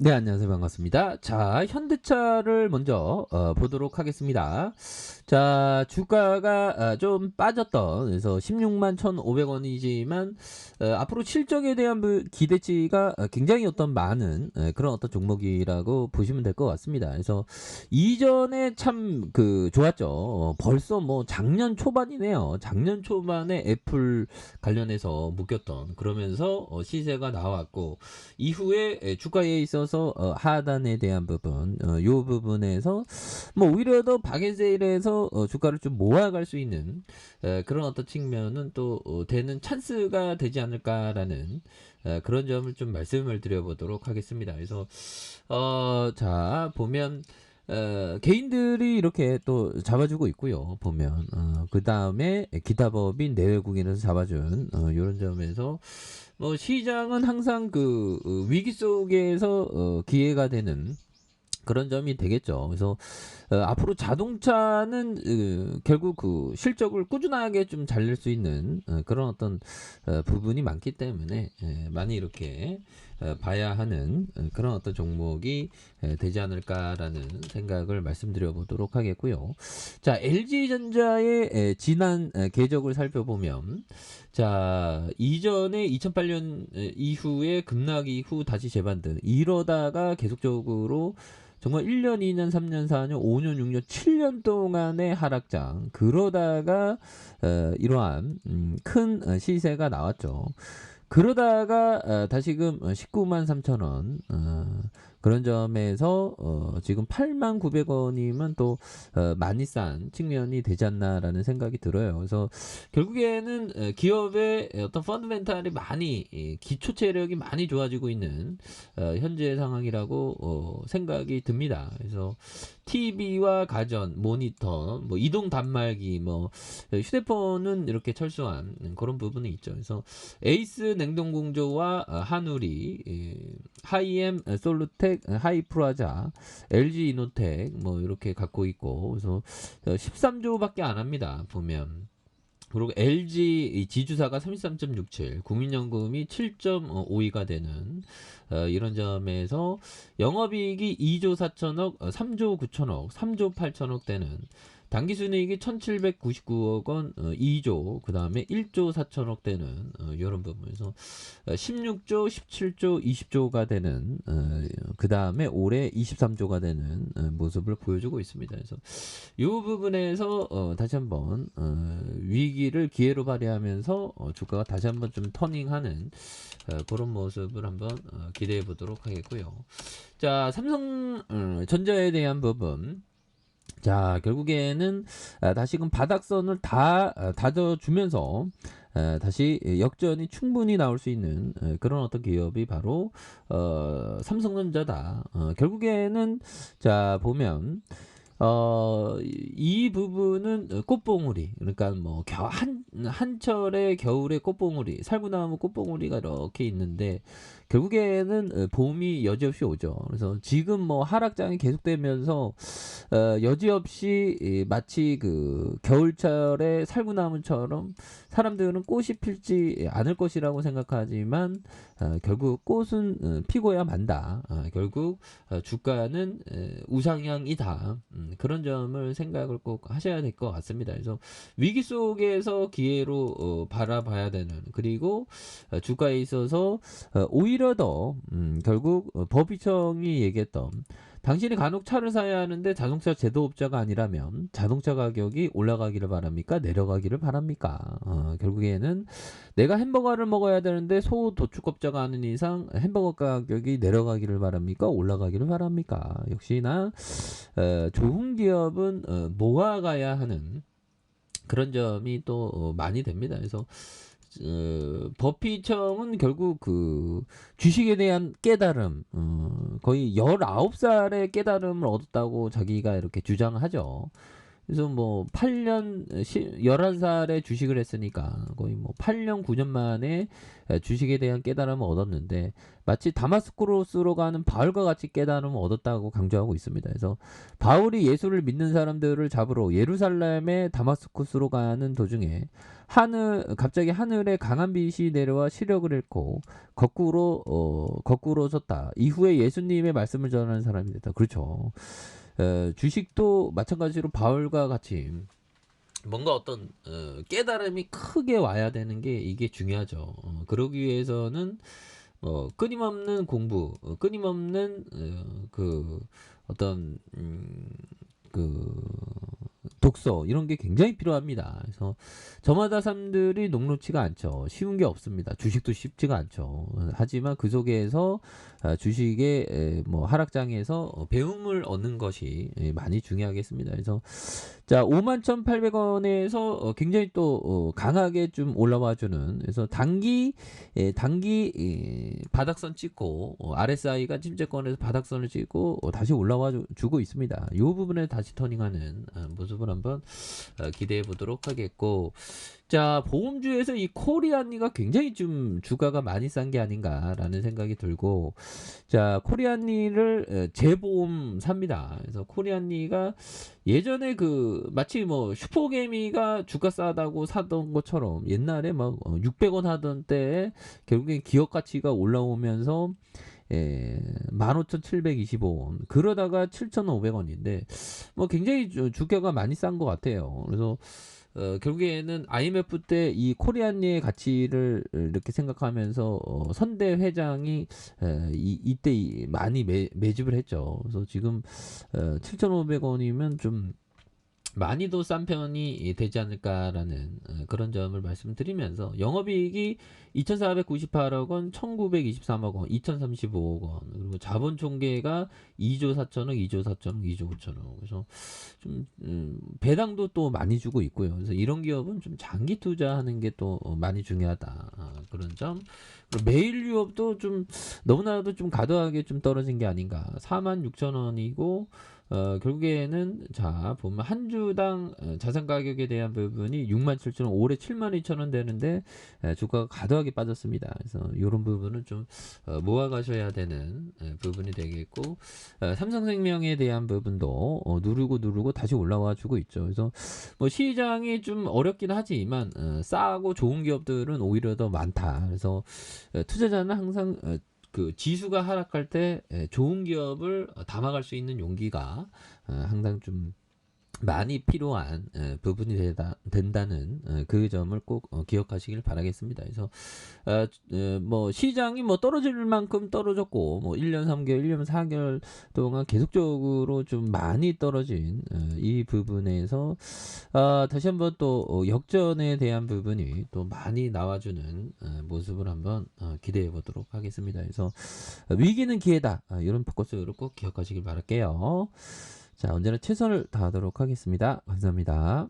네, 안녕하세요. 반갑습니다. 자, 현대차를 먼저 보도록 하겠습니다. 자, 주가가 좀 빠졌던, 그래서 16만 1,500원이지만 앞으로 실적에 대한 기대치가 굉장히 어떤 많은 그런 어떤 종목이라고 보시면 될 것 같습니다. 그래서 이전에 참 좋았죠. 벌써 뭐 작년 초반이네요. 작년 초반에 애플 관련해서 묶였던, 그러면서 시세가 나왔고, 이후에 주가에 있어서 하단에 대한 부분, 요 부분에서 뭐 오히려 더 박앤세일에서 주가를 좀 모아갈 수 있는 그런 어떤 측면은 또 되는 찬스가 되지 않을까라는 그런 점을 좀 말씀을 드려보도록 하겠습니다. 그래서 자 보면 개인들이 이렇게 또 잡아주고 있고요. 보면 그 다음에 기타법인 내외국인에서 잡아준 이런 점에서 뭐 시장은 항상 위기 속에서 기회가 되는 그런 점이 되겠죠. 그래서 앞으로 자동차는 결국 그 실적을 꾸준하게 좀 잘 낼 수 있는 그런 어떤 부분이 많기 때문에 많이 이렇게 봐야 하는 그런 어떤 종목이 되지 않을까라는 생각을 말씀드려 보도록 하겠고요. 자, LG전자의 지난 궤적을 살펴보면, 자, 이전에 2008년 이후에 급락 이후 다시 재반등, 이러다가 계속적으로 정말 1년, 2년, 3년, 4년, 5년, 6년, 7년 동안의 하락장, 그러다가 이러한 큰 시세가 나왔죠. 그러다가 다시금 19만 3천 원 그런 점에서 지금 8만 900원이면 또 많이 싼 측면이 되지 않나라는 생각이 들어요. 그래서 결국에는 기업의 어떤 펀드멘탈이 많이 기초 체력이 많이 좋아지고 있는 현재 상황이라고 생각이 듭니다. 그래서 TV와 가전, 모니터, 뭐 이동 단말기, 뭐 휴대폰은 이렇게 철수한 그런 부분이 있죠. 그래서 에이스 냉동공조와 한우리, 하이엠 솔루텍, 하이프라자, LG 이노텍 뭐 이렇게 갖고 있고, 그래서 13조밖에 안 합니다. 보면. 그리고 LG 지주사가 33.67, 국민연금이 7.52가 되는 이런 점에서 영업이익이 2조 4천억, 3조 9천억, 3조 8천억 되는 당기순이익이 1799억 원, 2조, 그 다음에 1조 4천억 되는 이런 부분에서 16조, 17조, 20조가 되는 그 다음에 올해 23조가 되는 모습을 보여주고 있습니다. 그래서 이 부분에서 다시 한번 위기를 기회로 발휘하면서 주가가 다시 한번 좀 터닝하는 그런 모습을 한번 기대해 보도록 하겠고요. 자, 삼성 전자에 대한 부분. 자, 결국에는 다시금 바닥선을 다 다져주면서 다시 역전이 충분히 나올 수 있는 그런 어떤 기업이 바로 삼성전자다. 결국에는 자 보면 이 부분은 꽃봉우리, 그러니까 뭐 한철의 겨울의 꽃봉우리, 살구나무 꽃봉우리가 이렇게 있는데 결국에는 봄이 여지없이 오죠. 그래서 지금 뭐 하락장이 계속되면서 여지없이 마치 겨울철의 살구나무처럼 사람들은 꽃이 필지 않을 것이라고 생각하지만 결국 꽃은 피고야 만다. 결국 주가는 우상향이다. 그런 점을 생각을 꼭 하셔야 될 것 같습니다. 그래서 위기 속에서 기회로 바라봐야 되는, 그리고 주가에 있어서 오히려 더 결국 법이청이 얘기했던, 당신이 간혹 차를 사야 하는데 자동차 제조업자가 아니라면 자동차 가격이 올라가기를 바랍니까? 내려가기를 바랍니까? 결국에는 내가 햄버거를 먹어야 되는데 소 도축업자가 아닌 이상 햄버거 가격이 내려가기를 바랍니까? 올라가기를 바랍니까? 역시나 좋은 기업은 모아가야 하는 그런 점이 또 많이 됩니다. 그래서 버피청은 결국 주식에 대한 깨달음, 거의 19살의 깨달음을 얻었다고 자기가 이렇게 주장하죠. 그래서 뭐 8년 11살에 주식을 했으니까 거의 뭐 8년 9년 만에 주식에 대한 깨달음을 얻었는데 마치 다마스쿠스로 가는 바울과 같이 깨달음을 얻었다고 강조하고 있습니다. 그래서 바울이 예수를 믿는 사람들을 잡으러 예루살렘의 다마스쿠스로 가는 도중에 갑자기 하늘에 강한 빛이 내려와 시력을 잃고 거꾸로 섰다. 이후에 예수님의 말씀을 전하는 사람이 됐다. 그렇죠. 주식도 마찬가지로 바울과 같이 뭔가 어떤 깨달음이 크게 와야 되는 게 이게 중요하죠. 그러기 위해서는 끊임없는 공부, 끊임없는 그 어떤 그 독서 이런 게 굉장히 필요합니다. 그래서 저마다 삶들이 녹록치가 않죠. 쉬운 게 없습니다. 주식도 쉽지가 않죠. 하지만 그 속에서 주식의 뭐 하락장에서 배움을 얻는 것이 많이 중요하겠습니다. 그래서 자 51,800원에서 굉장히 또 강하게 좀 올라와주는 그래서 단기 바닥선 찍고 RSI가 침체권에서 바닥선을 찍고 다시 올라와 주고 있습니다. 이 부분에 다시 터닝하는 모습을 한번 기대해 보도록 하겠고, 자 보험주에서 이 코리안리가 굉장히 좀 주가가 많이 싼 게 아닌가라는 생각이 들고, 자 코리안리를 재보험 삽니다. 그래서 코리안리가 예전에 그 마치 뭐 슈퍼개미가 주가 싸다고 사던 것처럼 옛날에 막 600원 하던 때에 결국엔 기업 가치가 올라오면서 15,725원 그러다가 7,500원인데 뭐 굉장히 주가가 많이 싼 것 같아요. 그래서 결국에는 IMF 때 이 코리안리의 가치를 이렇게 생각하면서 선대 회장이 이때 많이 매집을 했죠. 그래서 지금 7,500원이면 좀 많이도 싼 편이 되지 않을까라는 그런 점을 말씀드리면서 영업이익이 2,498억 원, 1,923억 원, 2,035억 원 그리고 자본 총계가 2조 4천억, 2조 4천억, 2조 5천억 그래서 좀 배당도 또 많이 주고 있고요. 그래서 이런 기업은 좀 장기 투자하는 게 또 많이 중요하다 그런 점. 그리고 매일 유업도 좀 너무나도 좀 과도하게 좀 떨어진 게 아닌가. 46,000원이고 결국에는 자 보면 한 주당 자산 가격에 대한 부분이 67,000원, 올해 72,000원 되는데 주가가 과도하게 빠졌습니다. 그래서 이런 부분은 좀 모아 가셔야 되는 부분이 되겠고, 삼성생명에 대한 부분도 누르고 다시 올라와 주고 있죠. 그래서 뭐 시장이 좀 어렵긴 하지만 싸고 좋은 기업들은 오히려 더 많다. 그래서 투자자는 항상 그 지수가 하락할 때 좋은 기업을 담아갈 수 있는 용기가 항상 좀 많이 필요한 부분이 된다는 그 점을 꼭 기억하시길 바라겠습니다. 그래서 뭐 시장이 뭐 떨어질 만큼 떨어졌고 뭐 1년 3개월, 1년 4개월 동안 계속적으로 좀 많이 떨어진 이 부분에서 다시 한번 또 역전에 대한 부분이 또 많이 나와주는 모습을 한번 기대해 보도록 하겠습니다. 그래서 위기는 기회다 이런 포커스를 꼭 기억하시길 바랄게요. 자, 언제나 최선을 다하도록 하겠습니다. 감사합니다.